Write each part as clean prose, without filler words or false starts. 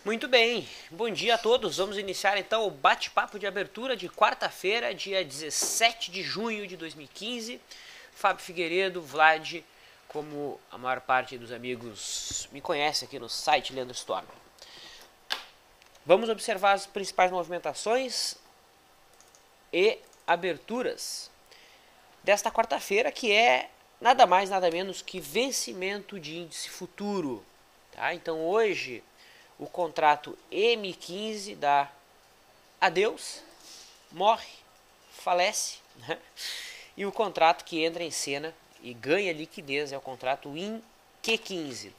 Muito bem, bom dia a todos. Vamos iniciar então o bate-papo de abertura de quarta-feira, dia 17 de junho de 2015. Fábio Figueiredo, Vlad, como a maior parte dos amigos me conhece aqui no site Leandro Storm. Vamos observar as principais movimentações e aberturas desta quarta-feira, que é nada mais nada menos que vencimento de índice futuro. Tá? Então hoje o contrato M15 dá adeus, morre, falece, né? E o contrato que entra em cena e ganha liquidez é o contrato WINQ15,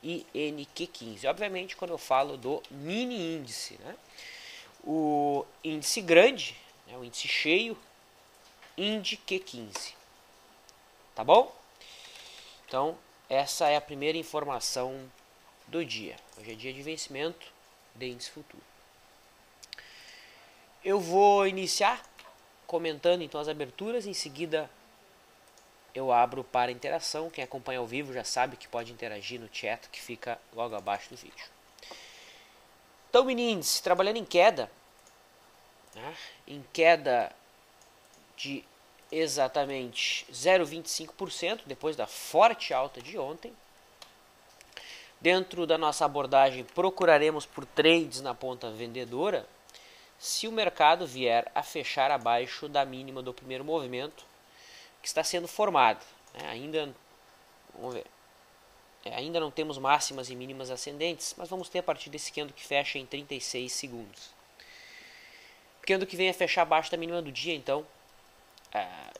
WINQ15. Obviamente, quando eu falo do mini índice, né? O índice grande, né? O índice cheio, INDQ15. Tá bom? Então, essa é a primeira informação do dia. Hoje é dia de vencimento de índice futuro. Eu vou iniciar comentando então as aberturas, em seguida eu abro para interação. Quem acompanha ao vivo já sabe que pode interagir no chat que fica logo abaixo do vídeo. Então, mini índice trabalhando em queda, né? Em queda de exatamente 0,25% depois da forte alta de ontem. Dentro da nossa abordagem, procuraremos por trades na ponta vendedora se o mercado vier a fechar abaixo da mínima do primeiro movimento que está sendo formado. Vamos ver. Ainda não temos máximas e mínimas ascendentes, mas vamos ter a partir desse candle que fecha em 36 segundos. O candle que vem a fechar abaixo da mínima do dia, então,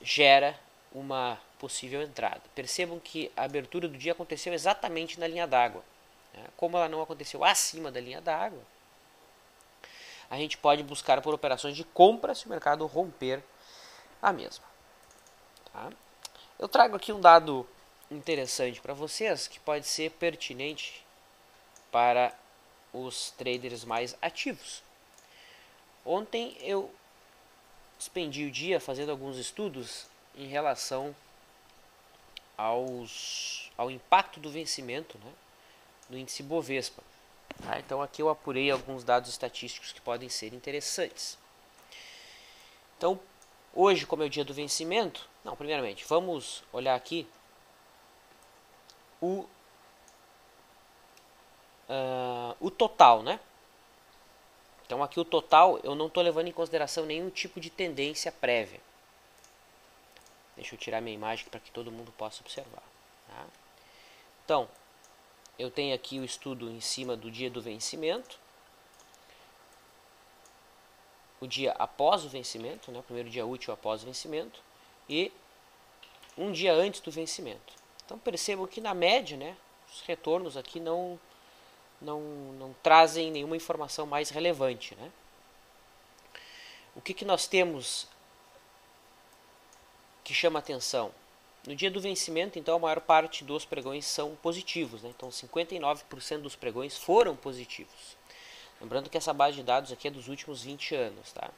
gera uma possível entrada. Percebam que a abertura do dia aconteceu exatamente na linha d'água. Como ela não aconteceu acima da linha d'água, a gente pode buscar por operações de compra se o mercado romper a mesma. Tá? Eu trago aqui um dado interessante para vocês que pode ser pertinente para os traders mais ativos. Ontem eu expendi o dia fazendo alguns estudos em relação ao impacto do vencimento, né, no índice Bovespa. Tá? Então aqui eu apurei alguns dados estatísticos que podem ser interessantes. Então, hoje, como é o dia do vencimento, primeiramente, vamos olhar aqui o total, né? Então aqui o total eu não estou levando em consideração nenhum tipo de tendência prévia. Deixa eu tirar minha imagem para que todo mundo possa observar. Tá? Então, eu tenho aqui o estudo em cima do dia do vencimento, o dia após o vencimento, né, o primeiro dia útil após o vencimento, e um dia antes do vencimento. Então percebam que na média, né, os retornos aqui não trazem nenhuma informação mais relevante. Né? O que nós temos que chama atenção? No dia do vencimento, então, a maior parte dos pregões são positivos. Né? Então, 59% dos pregões foram positivos. Lembrando que essa base de dados aqui é dos últimos 20 anos. Tá?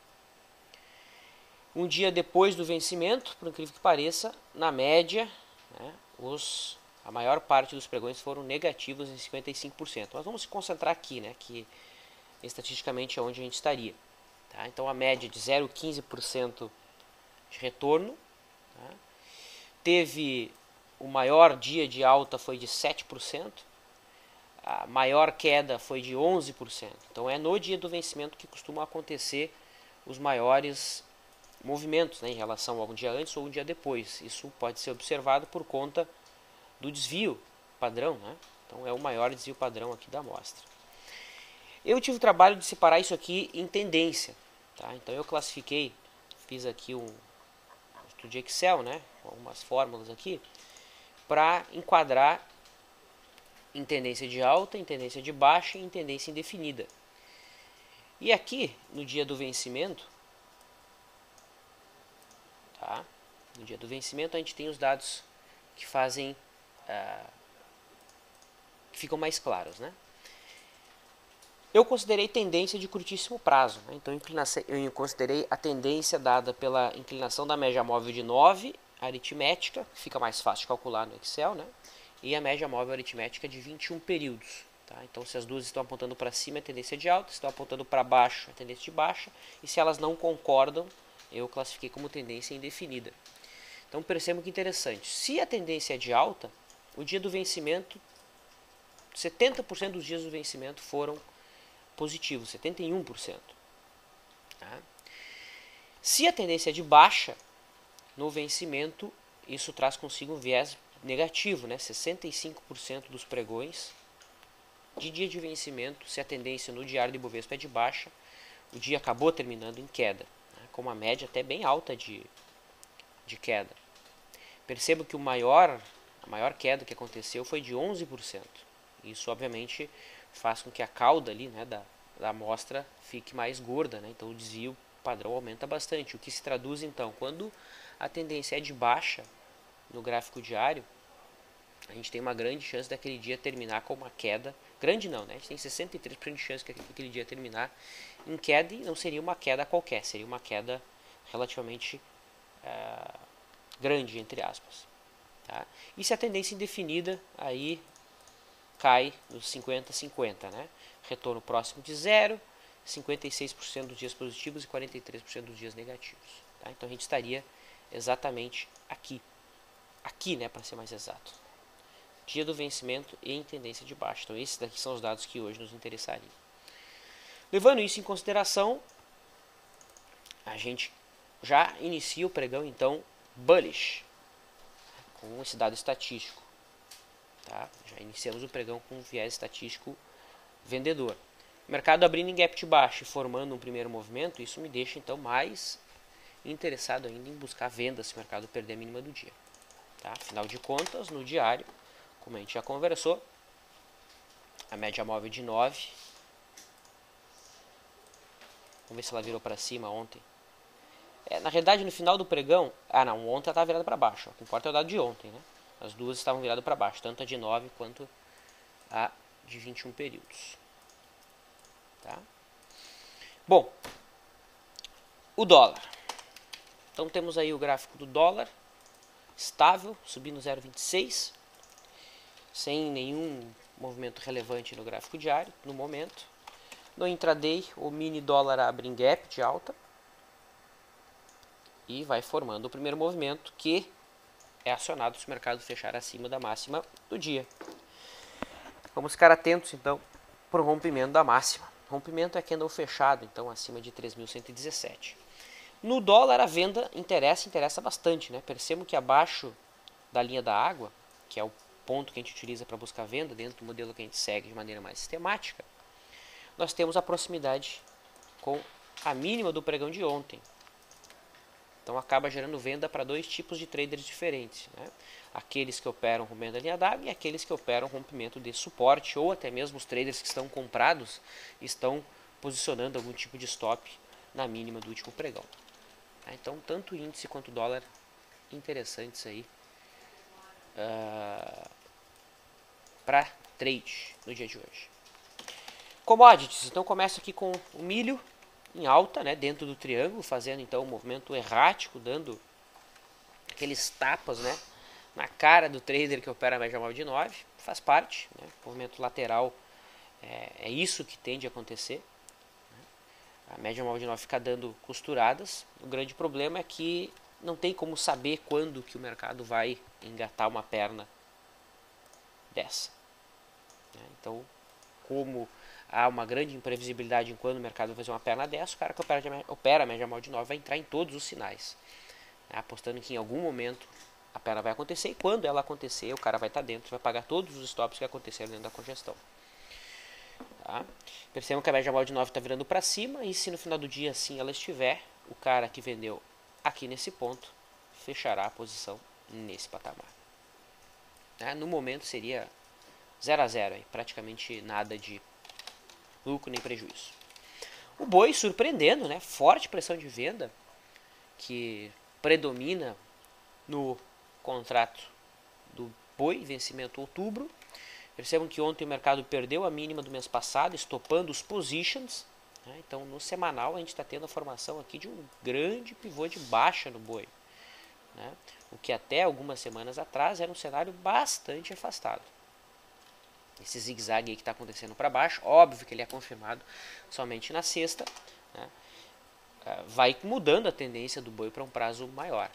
Um dia depois do vencimento, por incrível que pareça, na média, né, a maior parte dos pregões foram negativos em 55%. Mas vamos se concentrar aqui, né, que estatisticamente é onde a gente estaria. Tá? Então, a média de 0,15% de retorno. Tá? Teve o maior dia de alta foi de 7%, a maior queda foi de 11%. Então é no dia do vencimento que costumam acontecer os maiores movimentos, né, em relação a um dia antes ou um dia depois. Isso pode ser observado por conta do desvio padrão. Né? Então é o maior desvio padrão aqui da amostra. Eu tive o trabalho de separar isso aqui em tendência. Tá? Então eu classifiquei, fiz aqui um estudo de Excel, né, com algumas fórmulas aqui, para enquadrar em tendência de alta, em tendência de baixa e em tendência indefinida. E aqui, no dia do vencimento, tá? No dia do vencimento a gente tem os dados que fazem, que ficam mais claros, né? Eu considerei tendência de curtíssimo prazo, né? Então eu considerei a tendência dada pela inclinação da média móvel de 9 aritmética, que fica mais fácil de calcular no Excel, né? E a média móvel aritmética de 21 períodos. Tá? Então, se as duas estão apontando para cima, é tendência de alta, se estão apontando para baixo, é tendência de baixa, e se elas não concordam, eu classifiquei como tendência indefinida. Então, perceba que interessante. Se a tendência é de alta, o dia do vencimento, 70% dos dias do vencimento foram positivos, 71%. Tá? Se a tendência é de baixa, no vencimento, isso traz consigo um viés negativo, né? 65% dos pregões de dia de vencimento, se a tendência no diário de Ibovespa é de baixa, o dia acabou terminando em queda, né? Com uma média até bem alta de queda. Percebo que a maior queda que aconteceu foi de 11%. Isso, obviamente, faz com que a cauda ali, né, da amostra fique mais gorda, né? Então o desvio padrão aumenta bastante, o que se traduz, então, quando a tendência é de baixa no gráfico diário, a gente tem uma grande chance daquele dia terminar com uma queda. Grande não, né? A gente tem 63% de chance de aquele dia terminar em queda, e não seria uma queda qualquer, seria uma queda relativamente grande, entre aspas. Tá? E se a tendência indefinida, aí cai nos 50-50, né? Retorno próximo de zero, 56% dos dias positivos e 43% dos dias negativos. Tá? Então a gente estaria exatamente aqui, né, para ser mais exato. Dia do vencimento e em tendência de baixa. Então esses daqui são os dados que hoje nos interessariam. Levando isso em consideração, a gente já inicia o pregão então bullish, com esse dado estatístico. Tá? Já iniciamos o pregão com um viés estatístico vendedor. O mercado abrindo em gap de baixo e formando um primeiro movimento, isso me deixa então mais interessado ainda em buscar vendas se o mercado perder a mínima do dia. Tá? Afinal de contas, no diário, como a gente já conversou, a média móvel de 9. Vamos ver se ela virou para cima ontem. Na realidade, no final do pregão, não, ontem ela estava virada para baixo. O que importa é o dado de ontem, né? As duas estavam viradas para baixo, tanto a de 9 quanto a de 21 períodos. Tá? Bom, o dólar. Então temos aí o gráfico do dólar, estável, subindo 0,26, sem nenhum movimento relevante no gráfico diário, no momento. No intraday, o mini dólar abre em gap de alta e vai formando o primeiro movimento, que é acionado se o mercado fechar acima da máxima do dia. Vamos ficar atentos, então, para o rompimento da máxima. Rompimento é candle fechado, então, acima de 3.117. No dólar, a venda interessa bastante, né? Percebo que abaixo da linha da água, que é o ponto que a gente utiliza para buscar venda, dentro do modelo que a gente segue de maneira mais sistemática, nós temos a proximidade com a mínima do pregão de ontem. Então acaba gerando venda para dois tipos de traders diferentes, né? Aqueles que operam rompimento da linha d'água e aqueles que operam rompimento de suporte, ou até mesmo os traders que estão comprados estão posicionando algum tipo de stop na mínima do último pregão. Então tanto o índice quanto o dólar interessantes aí para trade no dia de hoje. Commodities, então começa aqui com o milho em alta, né, dentro do triângulo, fazendo então um movimento errático, dando aqueles tapas, né, na cara do trader que opera a média móvel de 9, faz parte, né, movimento lateral é isso que tende a acontecer. A média móvel de 9 fica dando costuradas. O grande problema é que não tem como saber quando que o mercado vai engatar uma perna dessa. Então, como há uma grande imprevisibilidade em quando o mercado vai fazer uma perna dessa, o cara que opera a média móvel de 9 vai entrar em todos os sinais, né, apostando que em algum momento a perna vai acontecer, e quando ela acontecer, o cara vai estar dentro, vai pagar todos os stops que aconteceram dentro da congestão. Tá? Percebam que a média móvel de 9 está virando para cima, e se no final do dia assim ela estiver, o cara que vendeu aqui nesse ponto fechará a posição nesse patamar. No momento seria 0 a 0, praticamente nada de lucro nem prejuízo. O boi surpreendendo, né? Forte pressão de venda que predomina no contrato do boi, vencimento outubro. Percebam que ontem o mercado perdeu a mínima do mês passado, estopando os positions. Né? Então, no semanal, a gente está tendo a formação aqui de um grande pivô de baixa no boi. Né? O que até algumas semanas atrás era um cenário bastante afastado. esse zigue-zague aí que está acontecendo para baixo. Óbvio que ele é confirmado somente na sexta, né? Vai mudando a tendência do boi para um prazo maior,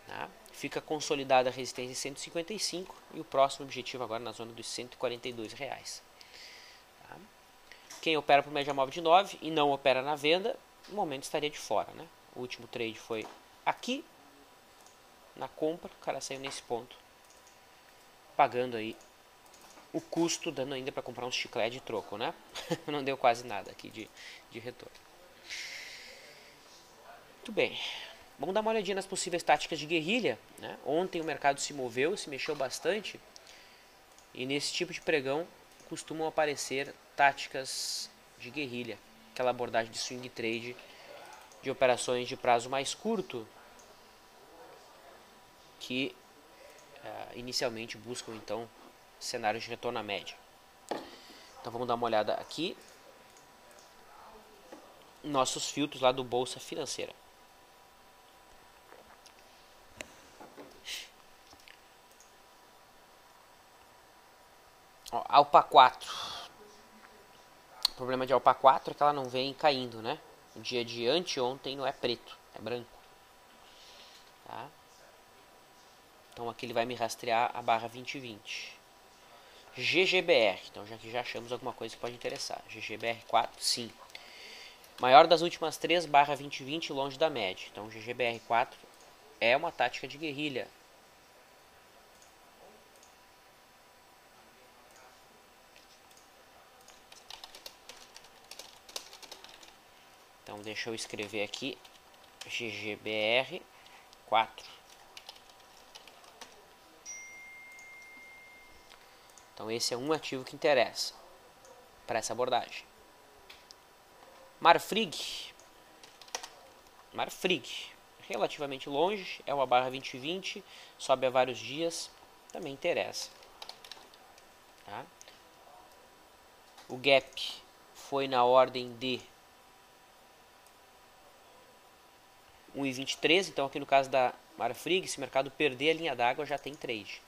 tá? Fica consolidada a resistência em 155 e o próximo objetivo agora na zona dos R$142. Tá? Quem opera por média móvel de 9 e não opera na venda, no momento estaria de fora, né? O último trade foi aqui, na compra, o cara saiu nesse ponto, pagando aí o custo, dando ainda para comprar um chiclete de troco, né? Não deu quase nada aqui de retorno. Muito bem. Vamos dar uma olhadinha nas possíveis táticas de guerrilha, né? Ontem o mercado se moveu, se mexeu bastante. E nesse tipo de pregão costumam aparecer táticas de guerrilha. Aquela abordagem de swing trade, de operações de prazo mais curto, que inicialmente buscam então cenários de retorno à média. Então vamos dar uma olhada aqui. Nossos filtros lá do Bolsa Financeira. Ó, Alpa 4. O problema de Alpa 4 é que ela não vem caindo, né? O dia de anteontem não é preto, é branco. Tá? Então aqui ele vai me rastrear a barra 2020. GGBR, então já achamos alguma coisa que pode interessar. GGBR4, sim. Maior das últimas 3, barra 2020, longe da média. Então GGBR4 é uma tática de guerrilha. Então deixa eu escrever aqui GGBR4. Então esse é um ativo que interessa para essa abordagem. Marfrig, relativamente longe, é uma barra 2020, sobe há vários dias, também interessa. Tá? O gap foi na ordem de 1,23, então aqui no caso da Marfrig, se o mercado perder a linha d'água já tem trade.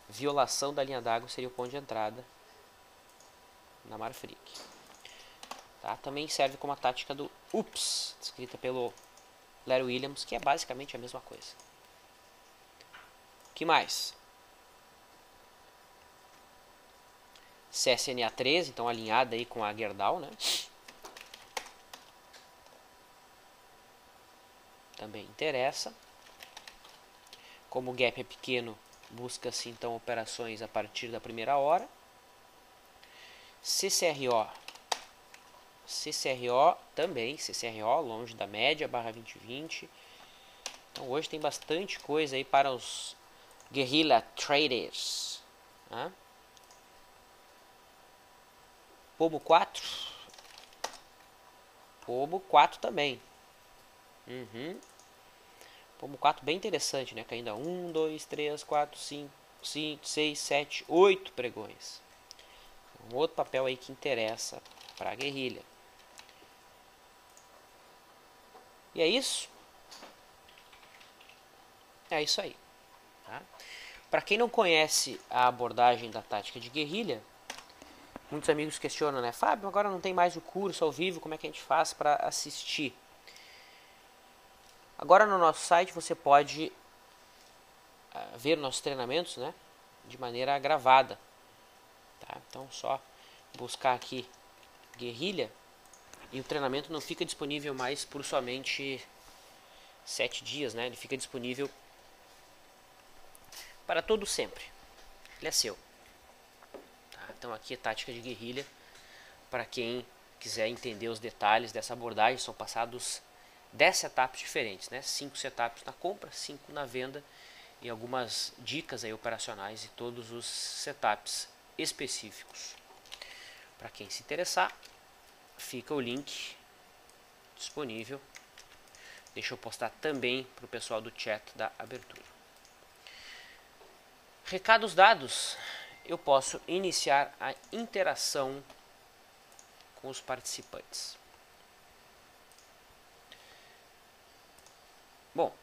Violação da linha d'água seria o ponto de entrada na Marfrig. Tá? Também serve como a tática do UPS, escrita pelo Larry Williams, que é basicamente a mesma coisa. O que mais? CSNA 13, então alinhada aí com a Gerdau, né? Também interessa. Como o gap é pequeno, busca-se então operações a partir da primeira hora. CCRO também, CCRO longe da média, barra 2020. Então hoje tem bastante coisa aí para os guerrilla traders. Né? Pomo 4. Pomo 4 também. Pomo 4 bem interessante, né? Caindo a 1, 2, 3, 4, 5, 6, 7, 8 pregões. Um outro papel aí que interessa para a guerrilha. E é isso. É isso aí. Tá? Para quem não conhece a abordagem da tática de guerrilha, muitos amigos questionam, né? Fábio, agora não tem mais o curso ao vivo, como é que a gente faz para assistir? Agora no nosso site você pode ver nossos treinamentos, né, de maneira gravada. Tá? Então só buscar aqui guerrilha e o treinamento não fica disponível mais por somente 7 dias, né? Ele fica disponível para todo sempre. Ele é seu. Tá? Então aqui é tática de guerrilha. Para quem quiser entender os detalhes dessa abordagem, são passados 10 setups diferentes, né? 5 setups na compra, 5 na venda e algumas dicas aí operacionais e todos os setups específicos. Para quem se interessar, fica o link disponível. Deixa eu postar também para o pessoal do chat da abertura. Recados dados, eu posso iniciar a interação com os participantes. Bom,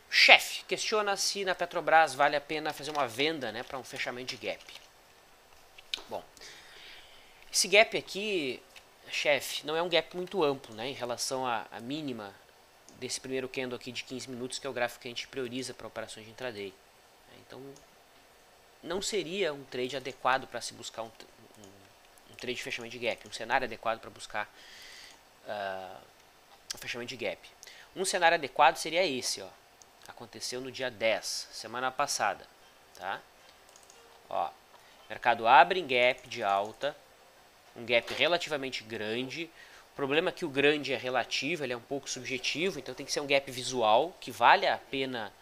chefe questiona se na Petrobras vale a pena fazer uma venda, né, para um fechamento de gap. Bom, esse gap aqui, chefe, não é um gap muito amplo, né, em relação à mínima desse primeiro candle aqui de 15 minutos, que é o gráfico que a gente prioriza para operações de intraday. Então, não seria um trade adequado para se buscar um trade de fechamento de gap, um cenário adequado para buscar o fechamento de gap. Um cenário adequado seria esse, ó. Aconteceu no dia 10, semana passada, tá? Ó, mercado abre em gap de alta, um gap relativamente grande. O problema é que o grande é relativo, ele é um pouco subjetivo, então tem que ser um gap visual, que vale a pena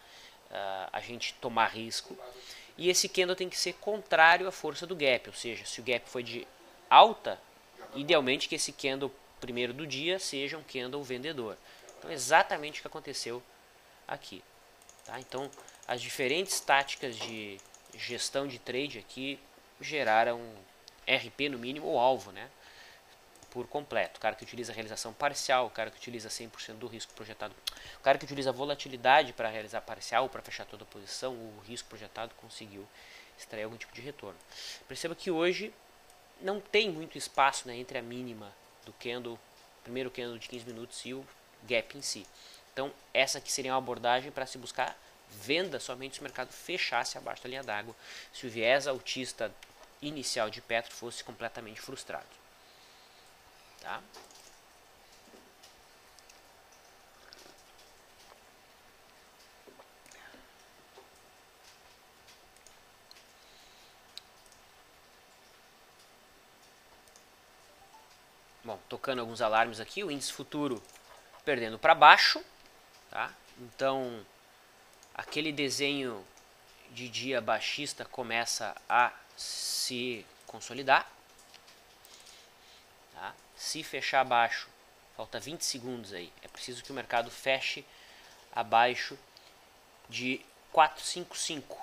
a gente tomar risco. E esse candle tem que ser contrário à força do gap, ou seja, se o gap foi de alta, idealmente que esse candle primeiro do dia seja um candle vendedor. Então, exatamente o que aconteceu aqui. Tá? Então, as diferentes táticas de gestão de trade aqui geraram RP no mínimo, ou alvo, né? Por completo. O cara que utiliza realização parcial, o cara que utiliza 100% do risco projetado, o cara que utiliza volatilidade para realizar parcial ou para fechar toda a posição, o risco projetado conseguiu extrair algum tipo de retorno. Perceba que hoje não tem muito espaço, né, entre a mínima do candle, primeiro candle de 15 minutos e o gap em si. Então, essa aqui seria uma abordagem para se buscar venda somente se o mercado fechasse abaixo da linha d'água, se o viés altista inicial de Petro fosse completamente frustrado. Tá? Bom, tocando alguns alarmes aqui, o índice futuro perdendo para baixo, tá? Então, aquele desenho de dia baixista começa a se consolidar. Tá? Se fechar abaixo, falta 20 segundos aí, é preciso que o mercado feche abaixo de 455.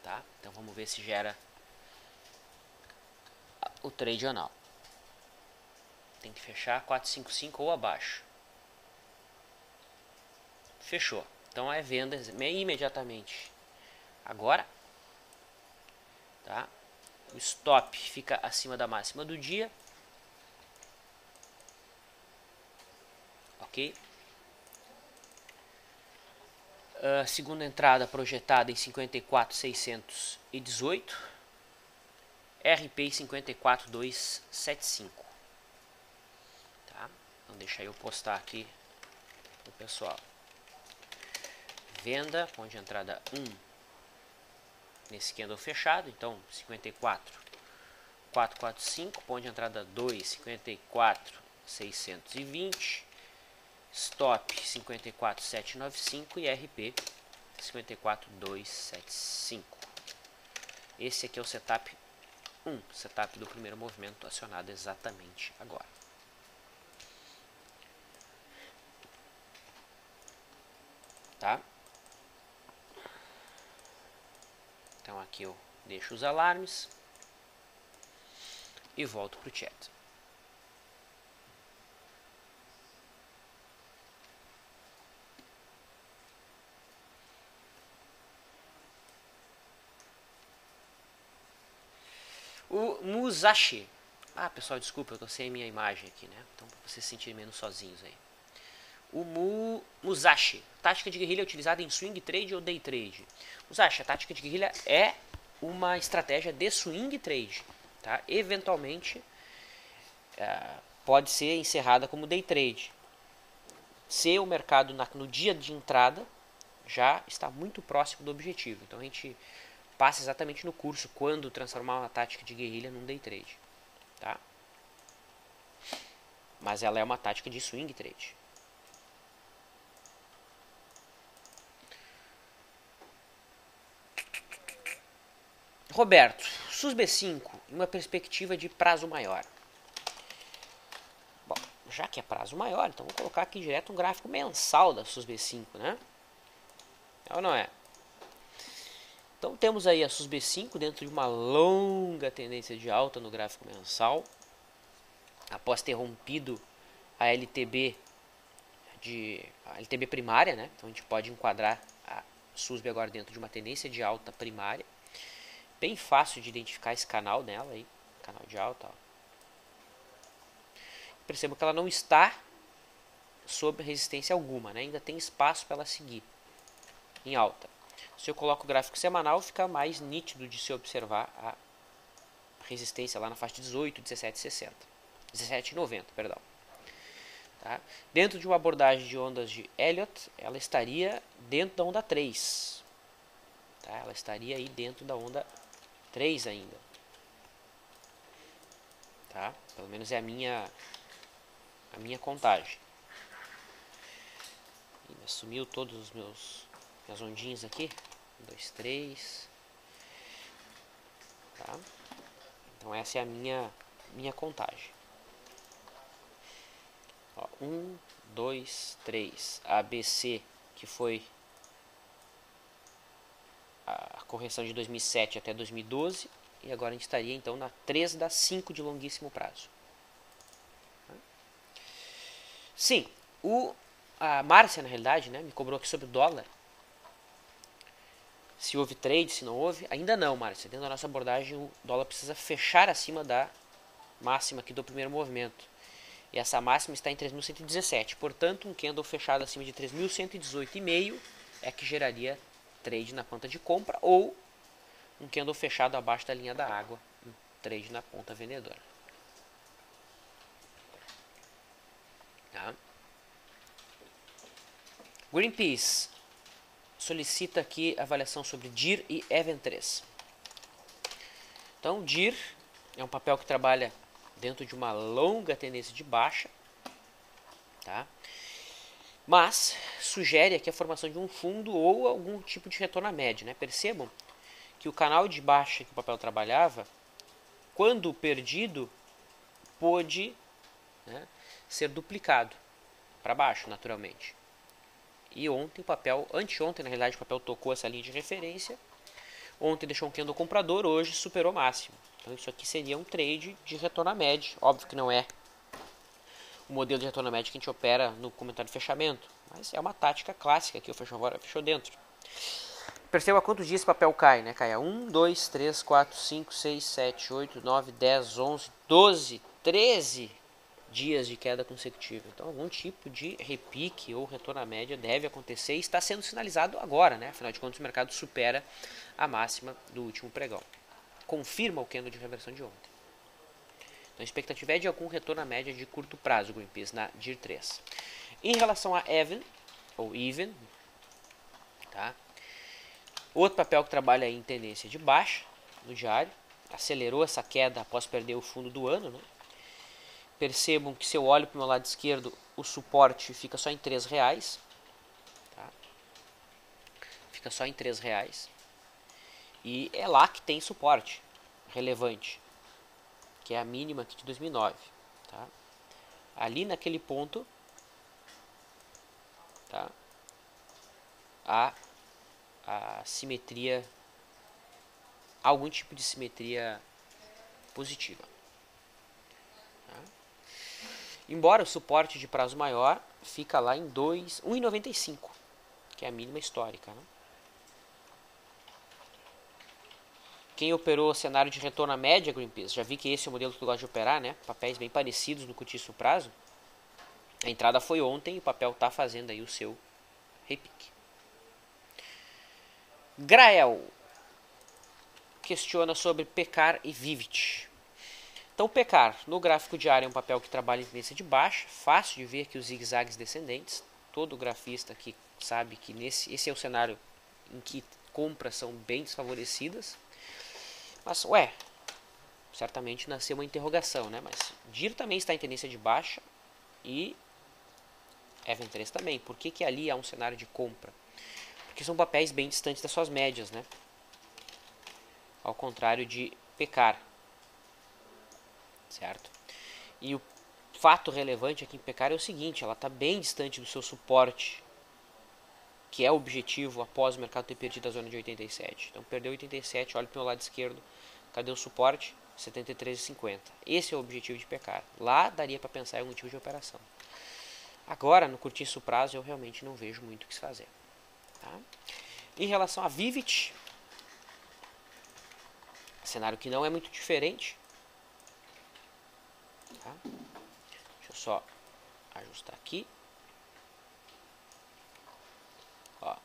Tá? Então vamos ver se gera o trade ou não. Tem que fechar 455 ou abaixo. Fechou. Então é venda imediatamente. Agora, tá? O stop fica acima da máxima do dia. Ok? Segunda entrada projetada em 54.618. RP em 54.275. Tá? Então deixa eu postar aqui pro pessoal. Venda, ponto de entrada 1 nesse candle fechado, então 54.445, ponto de entrada 2, 54.620, stop 54.795 e RP 54.275. Esse aqui é o setup 1, setup do primeiro movimento acionado exatamente agora. Tá? Então aqui eu deixo os alarmes e volto para o chat. O Musashi. Ah, pessoal, desculpa, eu tô sem a minha imagem aqui, né? Então, para vocês se sentirem menos sozinhos aí. O Musashi. Tática de guerrilha utilizada em swing trade ou day trade? Musashi, a tática de guerrilha é uma estratégia de swing trade. Tá? Eventualmente, pode ser encerrada como day trade. Se o mercado no dia de entrada já está muito próximo do objetivo. Então, a gente passa exatamente no curso quando transformar uma tática de guerrilha num day trade. Tá? Mas ela é uma tática de swing trade. Roberto, SUSB5 em uma perspectiva de prazo maior. Bom, já que é prazo maior, então vou colocar aqui direto um gráfico mensal da SUSB5, né? É ou não é? Então temos aí a SUSB5 dentro de uma longa tendência de alta no gráfico mensal. Após ter rompido a LTB primária, né? Então a gente pode enquadrar a SUSB agora dentro de uma tendência de alta primária. Bem fácil de identificar esse canal nela aí, canal de alta. Ó. Perceba que ela não está sob resistência alguma, né? Ainda tem espaço para ela seguir em alta. Se eu coloco o gráfico semanal, fica mais nítido de se observar a resistência lá na faixa de 18, 17,60. 17,90, perdão. Tá? Dentro de uma abordagem de ondas de Elliott, ela estaria dentro da onda 3. Tá? Ela estaria aí dentro da onda 3 ainda. Tá? Pelo menos é a minha contagem. Sumiu todos os minhas ondinhas aqui. 1, 2, 3. Tá? Então essa é a minha contagem. Ó, 1, 2, 3. ABC, que foi a correção de 2007 até 2012. E agora a gente estaria então na 3 das 5 de longuíssimo prazo. Sim, a Márcia, na realidade, né, me cobrou aqui sobre o dólar. Se houve trade, se não houve. Ainda não, Márcia. Dentro da nossa abordagem, o dólar precisa fechar acima da máxima aqui do primeiro movimento. E essa máxima está em 3.117. Portanto, um candle fechado acima de 3.118,5 é que geraria trade na ponta de compra, ou um candle fechado abaixo da linha da água, um trade na ponta vendedora. Tá? Greenpeace solicita aqui avaliação sobre DIR e Even 3. Então, DIR é um papel que trabalha dentro de uma longa tendência de baixa, tá? Mas sugere aqui a formação de um fundo ou algum tipo de retorno à média, né? Percebam que o canal de baixa que o papel trabalhava, quando perdido, pôde, né, ser duplicado para baixo, naturalmente. E ontem o papel, anteontem na realidade o papel tocou essa linha de referência. Ontem deixou um candle comprador, hoje superou o máximo. Então isso aqui seria um trade de retorno à média. Óbvio que não é o modelo de retorno à média que a gente opera no comentário de fechamento, mas é uma tática clássica que o fechou dentro. Perceba quantos dias esse papel cai, né? Cai a 1, 2, 3, 4, 5, 6, 7, 8, 9, 10, 11, 12, 13 dias de queda consecutiva. Então algum tipo de repique ou retorno à média deve acontecer e está sendo sinalizado agora, né? Afinal de contas o mercado supera a máxima do último pregão. Confirma o candle de reversão de ontem. Então a expectativa é de algum retorno à média de curto prazo, Greenpeace, na DIR 3. Em relação a Even, tá? Outro papel que trabalha em tendência de baixa no diário, acelerou essa queda após perder o fundo do ano, né? Percebam que se eu olho para o meu lado esquerdo, o suporte fica só em R$3, tá? Fica só em R$3. E é lá que tem suporte relevante, que é a mínima aqui de 2009, tá? Ali naquele ponto, tá? A simetria, algum tipo de simetria positiva. Tá? Embora o suporte de prazo maior fica lá em 1,95, que é a mínima histórica, né? Quem operou o cenário de retorno à média, Greenpeace, já vi que esse é o modelo que tu gosta de operar, né? Papéis bem parecidos no curtíssimo prazo. A entrada foi ontem e o papel está fazendo aí o seu repique. Grael questiona sobre Pecar e Vivit. Então, Pecar, no gráfico diário, é um papel que trabalha em tendência de baixa, fácil de ver aqui os zigue-zagues descendentes. Todo grafista aqui sabe que esse é o cenário em que compras são bem desfavorecidas. Mas, certamente nasceu uma interrogação, né? Mas DIR também está em tendência de baixa e Even 3 também. Por que ali há um cenário de compra? Porque são papéis bem distantes das suas médias, né? Ao contrário de Pecar, certo? E o fato relevante aqui em Pecar é o seguinte, ela está bem distante do seu suporte, que é o objetivo após o mercado ter perdido a zona de 87. Então perdeu 87, olha para o meu lado esquerdo, cadê o suporte? 73,50. Esse é o objetivo de Pecar. Lá daria para pensar em algum tipo de operação. Agora, no curtíssimo prazo, eu realmente não vejo muito o que se fazer. Tá? Em relação a Vivit, cenário que não é muito diferente. Tá? Deixa eu só ajustar aqui. Ó,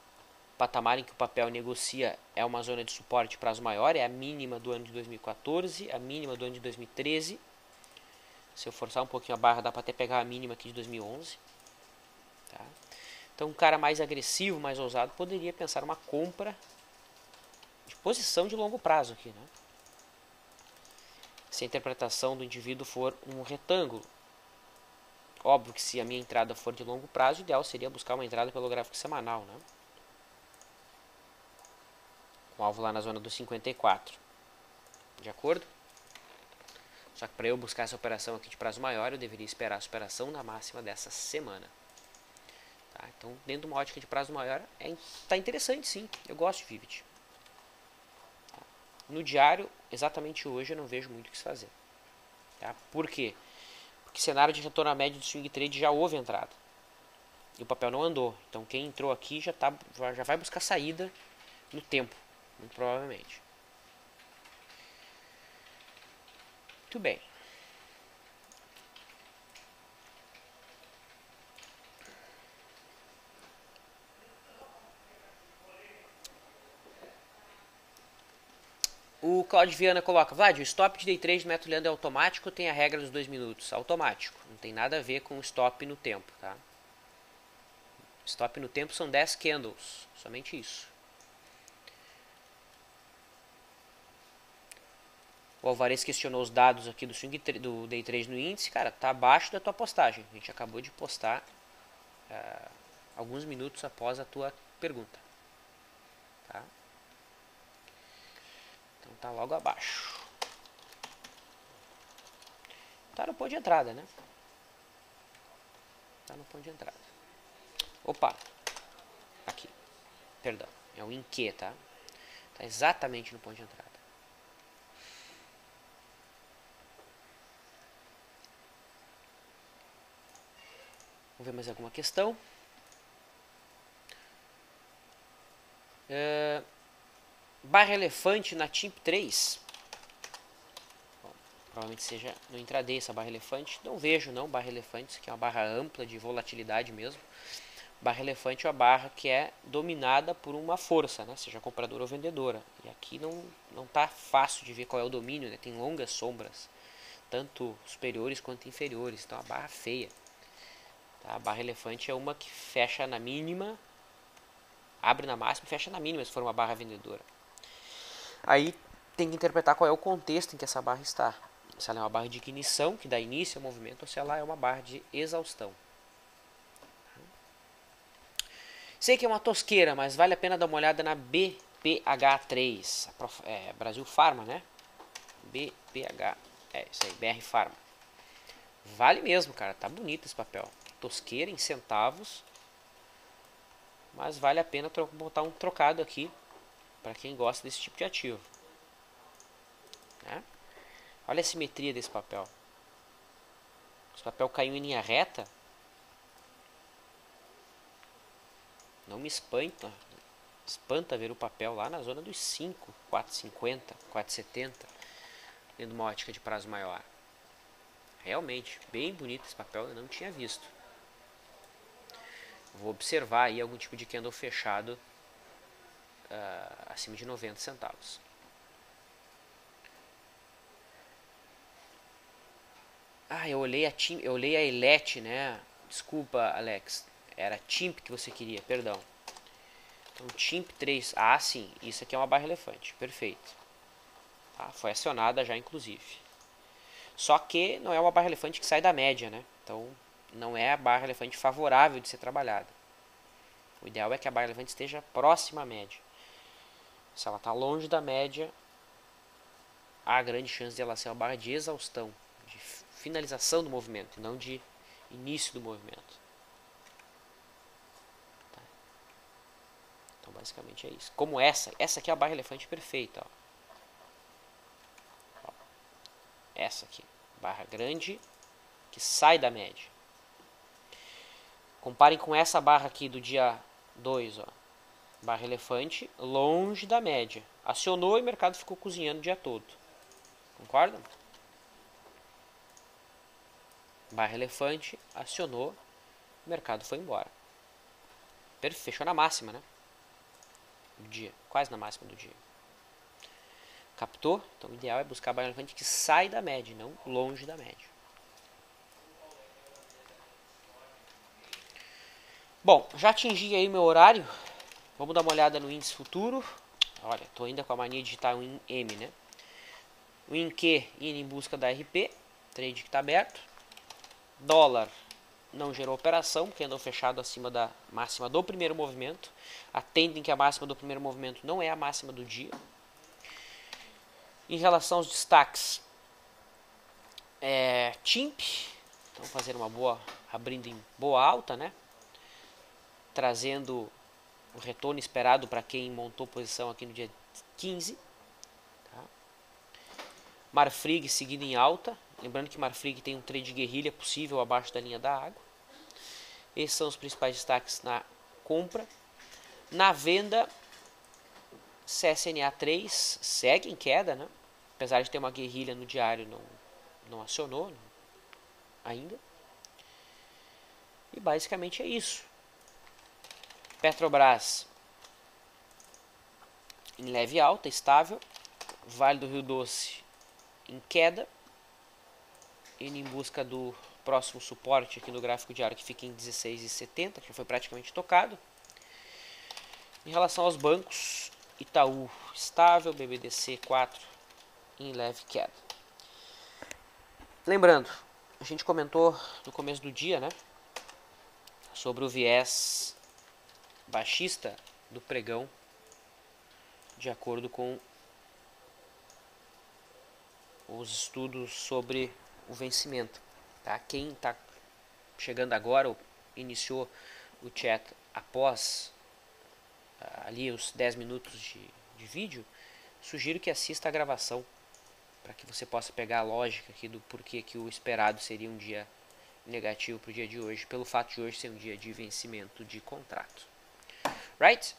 patamar em que o papel negocia é uma zona de suporte prazo maior, é a mínima do ano de 2014, a mínima do ano de 2013. Se eu forçar um pouquinho a barra, dá para até pegar a mínima aqui de 2011. Tá? Então, um cara mais agressivo, mais ousado, poderia pensar uma compra de posição de longo prazo aqui, né? Se a interpretação do indivíduo for um retângulo. Óbvio que se a minha entrada for de longo prazo, o ideal seria buscar uma entrada pelo gráfico semanal, né? Com alvo lá na zona dos 54. De acordo? Só que para eu buscar essa operação aqui de prazo maior, eu deveria esperar a superação da máxima dessa semana. Tá? Então, dentro de uma ótica de prazo maior, tá interessante sim. Eu gosto de Vivid. Tá? No diário, exatamente hoje, eu não vejo muito o que se fazer. Tá? Por quê? Porque cenário de retorno à média do swing trade já houve entrada. E o papel não andou. Então, quem entrou aqui já vai buscar saída no tempo, muito provavelmente. Muito bem. O Claudio Viana coloca: Vlad, o stop de day trade do método Leandro é automático ou tem a regra dos 2 minutos? Automático. Não tem nada a ver com o stop no tempo, tá? Stop no tempo são 10 candles. Somente isso. O Alvarez questionou os dados aqui do day trade no índice. Cara, tá abaixo da tua postagem. A gente acabou de postar alguns minutos após a tua pergunta. Tá? Então tá logo abaixo. Tá no ponto de entrada, né? Tá no ponto de entrada. Opa! Aqui. Perdão. É o INQ, tá? Tá exatamente no ponto de entrada. Vamos ver mais alguma questão. Barra elefante na TIMP 3. Bom, provavelmente seja no intraday essa barra elefante. Não vejo não barra elefante. Isso aqui é uma barra ampla de volatilidade mesmo. Barra elefante é uma barra que é dominada por uma força, né? Seja compradora ou vendedora. E aqui não tá fácil de ver qual é o domínio, né? Tem longas sombras, tanto superiores quanto inferiores. Então a barra feia. Tá? A barra elefante é uma que fecha na mínima, abre na máxima e fecha na mínima se for uma barra vendedora. Aí tem que interpretar qual é o contexto em que essa barra está. Se ela é uma barra de ignição, que dá início ao movimento, ou se ela é uma barra de exaustão. Sei que é uma tosqueira, mas vale a pena dar uma olhada na BPH3. Brasil Pharma, né? BPH. É isso aí, BR Pharma. Vale mesmo, cara. Tá bonito esse papel. Tosqueira em centavos. Mas vale a pena botar um trocado aqui para quem gosta desse tipo de ativo. Né? Olha a simetria desse papel. Esse papel caiu em linha reta. Não me espanta ver o papel lá na zona dos 5, 4,50, 4,70, dentro de uma ótica de prazo maior. Realmente, bem bonito esse papel, eu não tinha visto. Vou observar aí algum tipo de candle fechado acima de 90 centavos. Eu olhei a Elete, né? Desculpa, Alex. Era TIMP que você queria, perdão. Então, TIMP 3. Ah, sim. Isso aqui é uma barra elefante. Perfeito. Tá? Foi acionada já, inclusive. Só que não é uma barra elefante que sai da média, né? Então, não é a barra elefante favorável de ser trabalhada. O ideal é que a barra elefante esteja próxima à média. Se ela está longe da média, há grande chance de ela ser uma barra de exaustão, de finalização do movimento, e não de início do movimento. Tá. Então, basicamente é isso. Como essa aqui é a barra elefante perfeita. Ó. Essa aqui, barra grande, que sai da média. Comparem com essa barra aqui do dia 2, ó. Barra elefante longe da média. Acionou e o mercado ficou cozinhando o dia todo. Concordam? Barra elefante, acionou, o mercado foi embora. Fechou na máxima, né? Do dia, quase na máxima do dia. Captou? Então o ideal é buscar barra elefante que sai da média, não longe da média. Bom, já atingi aí meu horário. Vamos dar uma olhada no índice futuro. Olha, tô ainda com a mania de digitar o IN-M, né? O IN-Q indo em busca da RP, trade que está aberto. Dólar não gerou operação, porque andou fechado acima da máxima do primeiro movimento. Atendem que a máxima do primeiro movimento não é a máxima do dia. Em relação aos destaques, TIMP, então fazer uma boa, abrindo em boa alta, né? Trazendo o retorno esperado para quem montou posição aqui no dia 15. Tá? Marfrig seguindo em alta, lembrando que Marfrig tem um trade guerrilha possível abaixo da linha da água. Esses são os principais destaques na compra. Na venda, CSNA 3 segue em queda, né? Apesar de ter uma guerrilha no diário, não acionou ainda. E basicamente é isso. Petrobras em leve alta, estável. Vale do Rio Doce em queda. Indo em busca do próximo suporte aqui no gráfico diário, que fica em 16,70, que foi praticamente tocado. Em relação aos bancos, Itaú estável, BBDC 4 em leve queda. Lembrando, a gente comentou no começo do dia, né, sobre o viés baixista do pregão, de acordo com os estudos sobre o vencimento. Tá? Quem está chegando agora, ou iniciou o chat após ali os 10 minutos de vídeo, sugiro que assista a gravação, para que você possa pegar a lógica aqui do porquê que o esperado seria um dia negativo para o dia de hoje, pelo fato de hoje ser um dia de vencimento de contrato. Right?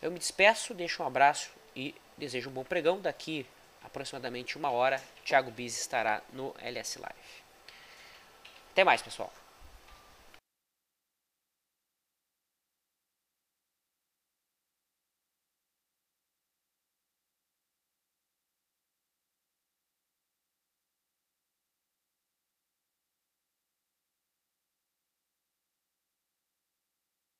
Eu me despeço, deixo um abraço e desejo um bom pregão. Daqui aproximadamente 1 hora, Thiago Biz estará no LS Live. Até mais, pessoal.